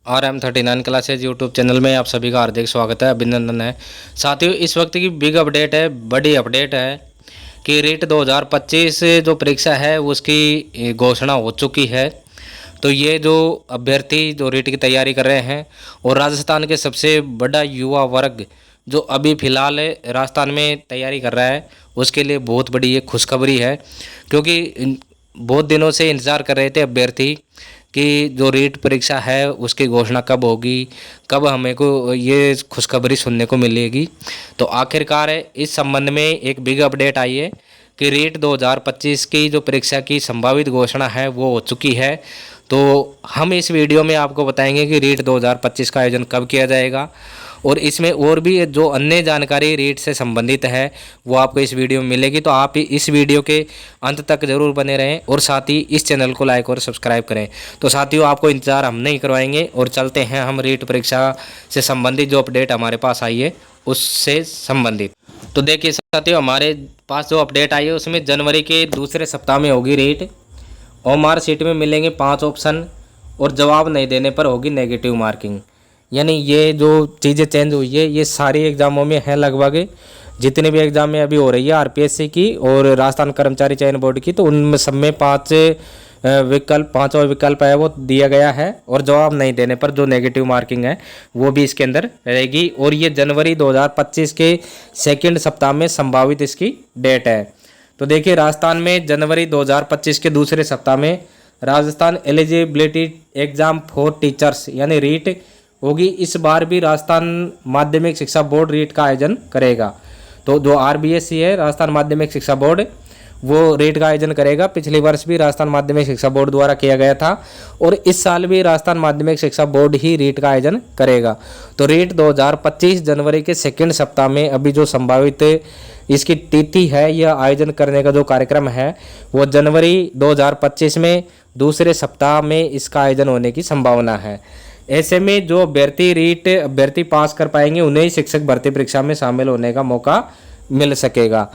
RM39 classes YouTube channel में आप सभी का हार्दिक स्वागत है, अभिनंदन है। साथियों, इस वक्त की बिग अपडेट है, बड़ी अपडेट है कि रीट 2025 जो परीक्षा है उसकी घोषणा हो चुकी है। तो ये जो अभ्यर्थी जो रीट की तैयारी कर रहे हैं और राजस्थान के सबसे बड़ा युवा वर्ग जो अभी फ़िलहाल राजस्थान में तैयारी कर रहा है, उसके लिए बहुत बड़ी ये खुशखबरी है। क्योंकि बहुत दिनों से इंतज़ार कर रहे थे अभ्यर्थी कि जो रीट परीक्षा है उसकी घोषणा कब होगी, कब हमें को ये खुशखबरी सुनने को मिलेगी। तो आखिरकार इस संबंध में एक बिग अपडेट आई है कि रीट 2025 की जो परीक्षा की संभावित घोषणा है वो हो चुकी है। तो हम इस वीडियो में आपको बताएंगे कि रीट 2025 का आयोजन कब किया जाएगा, और इसमें और भी जो अन्य जानकारी रीट से संबंधित है वो आपको इस वीडियो में मिलेगी। तो आप इस वीडियो के अंत तक ज़रूर बने रहें और साथ ही इस चैनल को लाइक और सब्सक्राइब करें। तो साथियों, आपको इंतज़ार हम नहीं करवाएंगे और चलते हैं हम रीट परीक्षा से संबंधित जो अपडेट हमारे पास आई है उससे संबंधित। तो देखिए साथियों, हमारे पास जो अपडेट आई है उसमें जनवरी के दूसरे सप्ताह में होगी रीट। ओएमआर सीट में मिलेंगे 5 ऑप्शन और जवाब नहीं देने पर होगी नेगेटिव मार्किंग। यानी ये जो चीज़ें चेंज हुई है ये सारी एग्ज़ामों में है, लगभग जितने भी एग्ज़ाम में अभी हो रही है आरपीएससी की और राजस्थान कर्मचारी चयन बोर्ड की, तो उनमें सब में पाँचों विकल्प है वो दिया गया है, और जवाब नहीं देने पर जो नेगेटिव मार्किंग है वो भी इसके अंदर रहेगी। और ये जनवरी 2025 के सेकेंड सप्ताह में संभावित इसकी डेट है। तो देखिए, राजस्थान में जनवरी 2025 के दूसरे सप्ताह में Rajasthan eligibility exam for teachers यानी रीट होगी। इस बार भी राजस्थान माध्यमिक शिक्षा बोर्ड रीट का आयोजन करेगा। तो जो आरबीएससी है, राजस्थान माध्यमिक शिक्षा बोर्ड, वो रीट का आयोजन करेगा। पिछले वर्ष भी राजस्थान माध्यमिक शिक्षा बोर्ड द्वारा किया गया था और इस साल भी राजस्थान माध्यमिक शिक्षा बोर्ड ही रीट का आयोजन करेगा। तो रीट 2025 जनवरी के सेकेंड सप्ताह में अभी जो संभावित इसकी तिथि है, यह आयोजन करने का जो कार्यक्रम है वो जनवरी 2025 में दूसरे सप्ताह में इसका आयोजन होने की संभावना है। ऐसे में जो अभ्यर्थी पास कर पाएंगे उन्हें ही शिक्षक भर्ती परीक्षा में शामिल होने का मौका मिल सकेगा।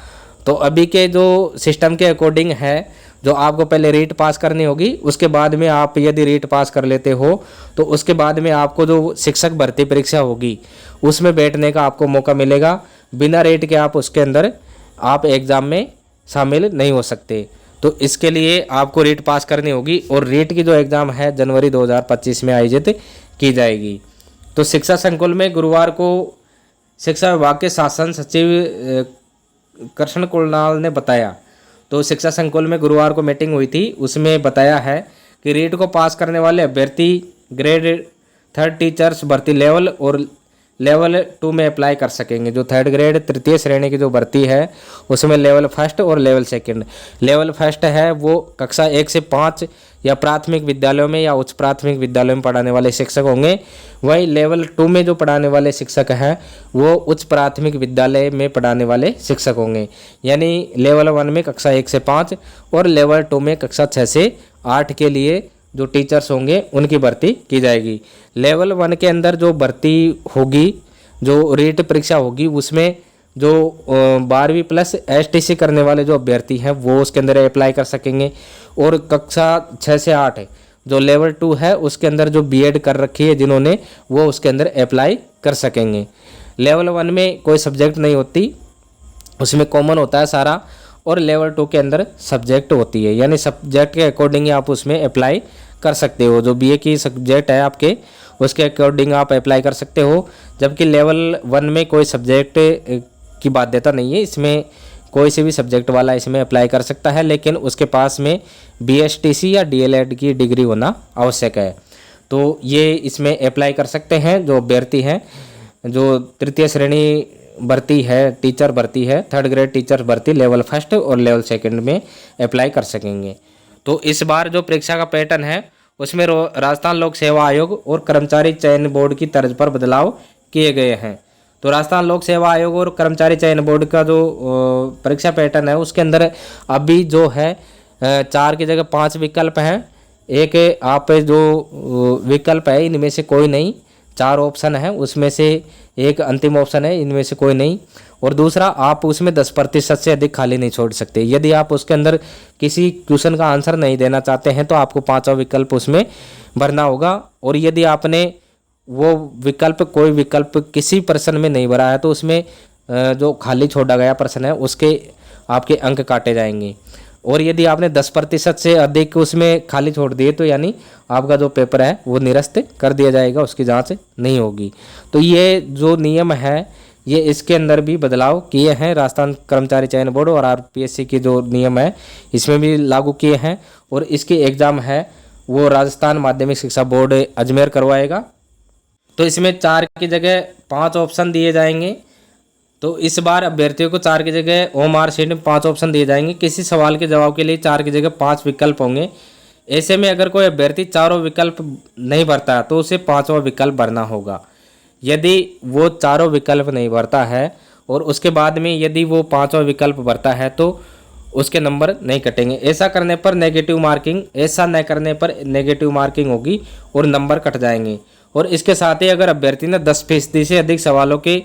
तो अभी के जो सिस्टम के अकॉर्डिंग है, जो आपको पहले रीट पास करनी होगी, उसके बाद में आप यदि रीट पास कर लेते हो तो उसके बाद में आपको जो शिक्षक भर्ती परीक्षा होगी उसमें बैठने का आपको मौका मिलेगा। बिना रीट के आप उसके अंदर आप एग्ज़ाम में शामिल नहीं हो सकते। तो इसके लिए आपको रीट पास करनी होगी और रीट की जो एग्ज़ाम है जनवरी 2025 में आयोजित की जाएगी। तो शिक्षा संकुल में गुरुवार को शिक्षा विभाग के शासन सचिव कृष्ण कुणाल ने बताया। तो शिक्षा संकुल में गुरुवार को मीटिंग हुई थी, उसमें बताया है कि रीट को पास करने वाले अभ्यर्थी ग्रेड 3 टीचर्स भर्ती लेवल 2 में अप्लाई कर सकेंगे। जो 3rd ग्रेड तृतीय श्रेणी की जो भर्ती है उसमें लेवल 1 और लेवल 2। लेवल 1 है वो कक्षा 1 से 5 या प्राथमिक विद्यालयों में या उच्च प्राथमिक विद्यालयों में पढ़ाने वाले शिक्षक होंगे। वहीं लेवल 2 में जो पढ़ाने वाले शिक्षक हैं वो उच्च प्राथमिक विद्यालय में पढ़ाने वाले शिक्षक होंगे। यानी लेवल 1 में कक्षा 1 से 5 और लेवल 2 में कक्षा 6 से 8 के लिए जो टीचर्स होंगे उनकी भर्ती की जाएगी। लेवल 1 के अंदर जो भर्ती होगी, जो रीट परीक्षा होगी, उसमें जो 12वीं प्लस एसटीसी करने वाले जो अभ्यर्थी हैं वो उसके अंदर अप्लाई कर सकेंगे। और कक्षा 6 से 8 जो लेवल 2 है उसके अंदर जो बीएड कर रखी है जिन्होंने, वो उसके अंदर अप्लाई कर सकेंगे। लेवल 1 में कोई सब्जेक्ट नहीं होती, उसमें कॉमन होता है सारा, और लेवल 2 के अंदर सब्जेक्ट होती है, यानी सब्जेक्ट के अकॉर्डिंग आप उसमें अप्लाई कर सकते हो। जो बीए की सब्जेक्ट है आपके, उसके अकॉर्डिंग आप अप्लाई कर सकते हो। जबकि लेवल 1 में कोई सब्जेक्ट की बाध्यता नहीं है, इसमें कोई से भी सब्जेक्ट वाला इसमें अप्लाई कर सकता है, लेकिन उसके पास में बीएसटीसी या डीएलएड की डिग्री होना आवश्यक है। तो ये इसमें अप्लाई कर सकते हैं जो अभ्यर्थी हैं। जो तृतीय श्रेणी भर्ती है, टीचर भर्ती है, 3rd ग्रेड टीचर भर्ती लेवल 1 और लेवल 2 में अप्लाई कर सकेंगे। तो इस बार जो परीक्षा का पैटर्न है उसमें राजस्थान लोक सेवा आयोग और कर्मचारी चयन बोर्ड की तर्ज पर बदलाव किए गए हैं। तो राजस्थान लोक सेवा आयोग और कर्मचारी चयन बोर्ड का जो परीक्षा पैटर्न है उसके अंदर अभी जो है 4 की जगह 5 विकल्प हैं। एक आप जो विकल्प है इनमें से कोई नहीं, 4 ऑप्शन हैं, उसमें से एक अंतिम ऑप्शन है, इनमें से कोई नहीं। और दूसरा, आप उसमें 10% से अधिक खाली नहीं छोड़ सकते। यदि आप उसके अंदर किसी क्वेश्चन का आंसर नहीं देना चाहते हैं तो आपको 5वां विकल्प उसमें भरना होगा। और यदि आपने वो विकल्प, कोई विकल्प किसी प्रश्न में नहीं भरा है तो उसमें जो खाली छोड़ा गया प्रश्न है उसके आपके अंक काटे जाएंगे। और यदि आपने 10% से अधिक उसमें खाली छोड़ दिए तो यानी आपका जो पेपर है वो निरस्त कर दिया जाएगा, उसकी जांच नहीं होगी। तो ये जो नियम है ये इसके अंदर भी बदलाव किए हैं राजस्थान कर्मचारी चयन बोर्ड, और आरपीएससी के जो नियम है इसमें भी लागू किए हैं। और इसकी एग्ज़ाम है वो राजस्थान माध्यमिक शिक्षा बोर्ड अजमेर करवाएगा। तो इसमें 4 की जगह 5 ऑप्शन दिए जाएंगे। तो इस बार अभ्यर्थियों को 4 की जगह ओएमआर शीट में 5 ऑप्शन दिए जाएंगे। किसी सवाल के जवाब के लिए 4 की जगह 5 विकल्प होंगे। ऐसे में अगर कोई अभ्यर्थी चारों विकल्प नहीं भरता तो उसे 5वां विकल्प भरना होगा। यदि वो चारों विकल्प नहीं भरता है और उसके बाद में यदि वो 5वां विकल्प भरता है तो उसके नंबर नहीं कटेंगे। ऐसा करने पर नेगेटिव मार्किंग, ऐसा न करने पर नेगेटिव मार्किंग होगी और नंबर कट जाएंगे। और इसके साथ ही अगर अभ्यर्थी ने 10% से अधिक सवालों के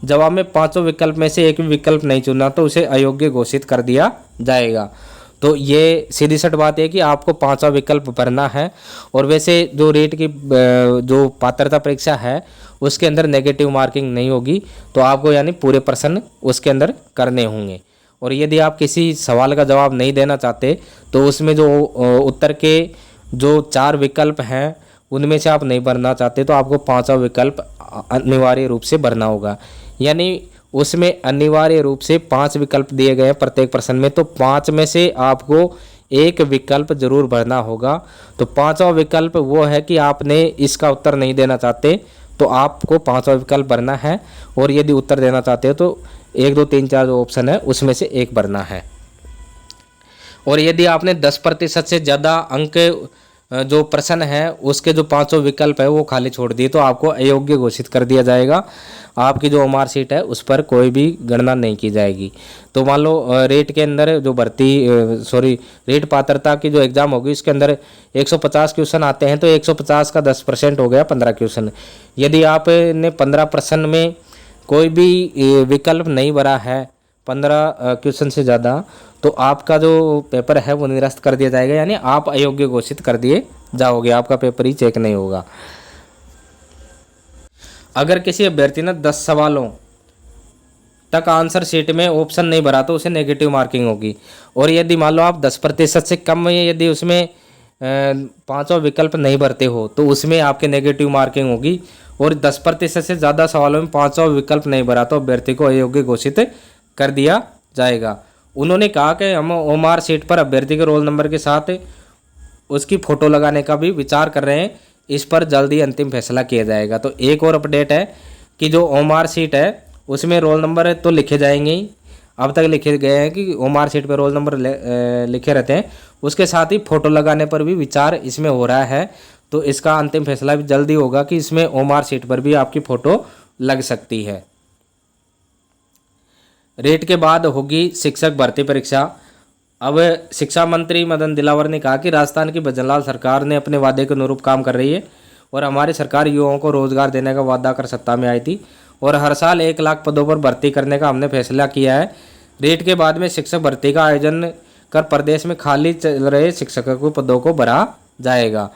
जवाब में 5 विकल्प में से एक भी विकल्प नहीं चुना तो उसे अयोग्य घोषित कर दिया जाएगा। तो ये सीधी सट बात है कि आपको 5वां विकल्प भरना है। और वैसे जो रेट की जो पात्रता परीक्षा है उसके अंदर नेगेटिव मार्किंग नहीं होगी, तो आपको यानी पूरे प्रश्न उसके अंदर करने होंगे। और यदि आप किसी सवाल का जवाब नहीं देना चाहते तो उसमें जो उत्तर के जो 4 विकल्प हैं उनमें से आप नहीं भरना चाहते तो आपको 5वां विकल्प अनिवार्य रूप से भरना होगा। यानी उसमें अनिवार्य रूप से 5 विकल्प दिए गए हैं प्रत्येक प्रश्न में, तो 5 में से आपको एक विकल्प जरूर भरना होगा। तो 5वां विकल्प वो है कि आपने इसका उत्तर नहीं देना चाहते तो आपको 5वां विकल्प भरना है। और यदि उत्तर देना चाहते हो तो 1 2 3 4 जो ऑप्शन है उसमें से एक भरना है। और यदि आपने 10% से ज़्यादा अंक जो प्रश्न है उसके जो 5 विकल्प है वो खाली छोड़ दिए तो आपको अयोग्य घोषित कर दिया जाएगा। आपकी जो ओएमआर शीट है उस पर कोई भी गणना नहीं की जाएगी। तो मान लो रेट के अंदर जो रेट पात्रता की जो एग्ज़ाम होगी उसके अंदर 150 क्वेश्चन आते हैं तो 150 का 10% हो गया 15 क्वेश्चन। यदि आपने 15 प्रश्न में कोई भी विकल्प नहीं भरा है 15 क्वेश्चन से ज़्यादा तो आपका जो पेपर है वो निरस्त कर दिया जाएगा, यानी आप अयोग्य घोषित कर दिए जाओगे, आपका पेपर ही चेक नहीं होगा। अगर किसी अभ्यर्थी ने 10 सवालों तक आंसर शीट में ऑप्शन नहीं भरा तो उसे नेगेटिव मार्किंग होगी। और यदि मान लो आप 10% से कम में यदि उसमें 5वां विकल्प नहीं भरते हो तो उसमें आपके नेगेटिव मार्किंग होगी। और 10% से ज़्यादा सवालों में 5वां विकल्प नहीं भरा तो अभ्यर्थी को अयोग्य घोषित कर दिया जाएगा। उन्होंने कहा कि हम ओएमआर शीट पर अभ्यर्थी के रोल नंबर के साथ उसकी फ़ोटो लगाने का भी विचार कर रहे हैं, इस पर जल्दी अंतिम फैसला किया जाएगा। तो एक और अपडेट है कि जो ओएमआर शीट है उसमें रोल नंबर तो लिखे जाएंगे ही, अब तक लिखे गए हैं कि ओएमआर शीट पर रोल नंबर लिखे रहते हैं, उसके साथ ही फ़ोटो लगाने पर भी विचार इसमें हो रहा है। तो इसका अंतिम फैसला भी जल्दी होगा कि इसमें ओएमआर शीट पर भी आपकी फ़ोटो लग सकती है। रेट के बाद होगी शिक्षक भर्ती परीक्षा। अब शिक्षा मंत्री मदन दिलावर ने कहा कि राजस्थान की भजनलाल सरकार ने अपने वादे के अनुरूप काम कर रही है और हमारी सरकार युवाओं को रोजगार देने का वादा कर सत्ता में आई थी और हर साल 1 लाख पदों पर भर्ती करने का हमने फैसला किया है। रेट के बाद में शिक्षक भर्ती का आयोजन कर प्रदेश में खाली चल रहे शिक्षकों के पदों को भरा जाएगा।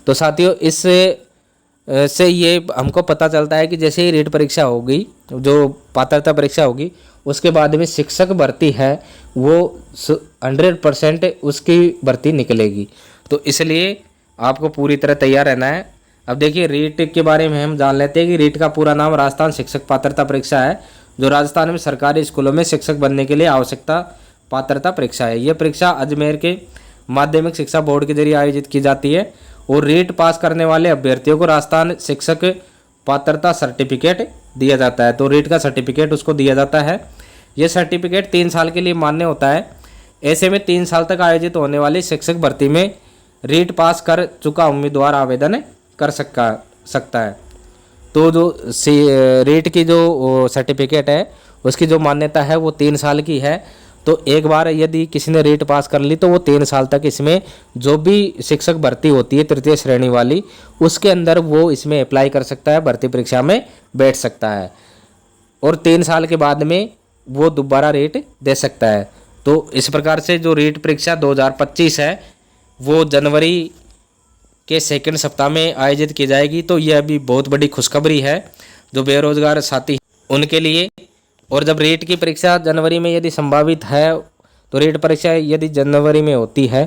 तो साथियों, इससे ये हमको पता चलता है कि जैसे ही रेट परीक्षा होगी, जो पात्रता परीक्षा होगी, उसके बाद में शिक्षक भर्ती है वो 100% उसकी भर्ती निकलेगी। तो इसलिए आपको पूरी तरह तैयार रहना है। अब देखिए, रीट के बारे में हम जान लेते हैं कि रीट का पूरा नाम राजस्थान शिक्षक पात्रता परीक्षा है, जो राजस्थान में सरकारी स्कूलों में शिक्षक बनने के लिए आवश्यकता पात्रता परीक्षा है। यह परीक्षा अजमेर के माध्यमिक शिक्षा बोर्ड के जरिए आयोजित की जाती है और रीट पास करने वाले अभ्यर्थियों को राजस्थान शिक्षक पात्रता सर्टिफिकेट दिया जाता है। तो रीट का सर्टिफिकेट उसको दिया जाता है। यह सर्टिफिकेट 3 साल के लिए मान्य होता है। ऐसे में 3 साल तक आयोजित होने वाली शिक्षक भर्ती में रीट पास कर चुका उम्मीदवार आवेदन कर सकता है। तो जो रीट की जो सर्टिफिकेट है उसकी जो मान्यता है वो 3 साल की है। तो एक बार यदि किसी ने रीट पास कर ली तो वो 3 साल तक इसमें जो भी शिक्षक भर्ती होती है तृतीय श्रेणी वाली, उसके अंदर वो इसमें अप्लाई कर सकता है, भर्ती परीक्षा में बैठ सकता है और 3 साल के बाद में वो दोबारा रीट दे सकता है। तो इस प्रकार से जो रीट परीक्षा 2025 है वो जनवरी के सेकंड सप्ताह में आयोजित की जाएगी। तो यह अभी बहुत बड़ी खुशखबरी है जो बेरोजगार साथी उनके लिए। और जब रीट की परीक्षा जनवरी में यदि संभावित है तो रीट परीक्षा यदि जनवरी में होती है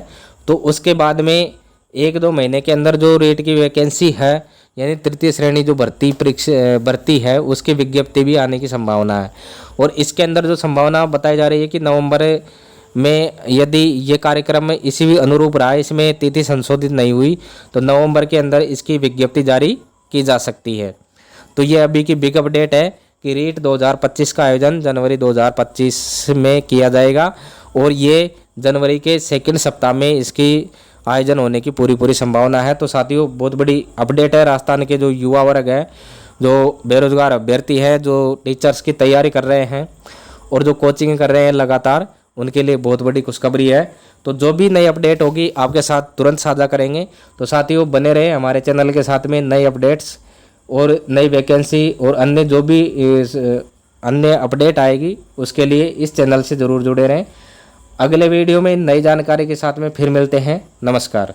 तो उसके बाद में 1-2 महीने के अंदर जो रीट की वैकेंसी है यानी तृतीय श्रेणी जो भर्ती है उसकी विज्ञप्ति भी आने की संभावना है। और इसके अंदर जो संभावना बताई जा रही है कि नवंबर में यदि ये कार्यक्रम इसी भी अनुरूप रहा, इसमें तिथि संशोधित नहीं हुई, तो नवंबर के अंदर इसकी विज्ञप्ति जारी की जा सकती है। तो ये अभी की बिग अपडेट है कि रीट 2025 का आयोजन जनवरी 2025 में किया जाएगा और ये जनवरी के सेकंड सप्ताह में इसकी आयोजन होने की पूरी संभावना है। तो साथियों बहुत बड़ी अपडेट है। राजस्थान के जो युवा वर्ग है, जो बेरोजगार अभ्यर्थी है, जो टीचर्स की तैयारी कर रहे हैं और जो कोचिंग कर रहे हैं लगातार, उनके लिए बहुत बड़ी खुशखबरी है। तो जो भी नई अपडेट होगी आपके साथ तुरंत साझा करेंगे। तो साथियों बने रहे हमारे चैनल के साथ में, नई अपडेट्स और नई वैकेंसी और अन्य जो भी अन्य अपडेट आएगी उसके लिए इस चैनल से ज़रूर जुड़े रहें। अगले वीडियो में नई जानकारी के साथ में फिर मिलते हैं। नमस्कार।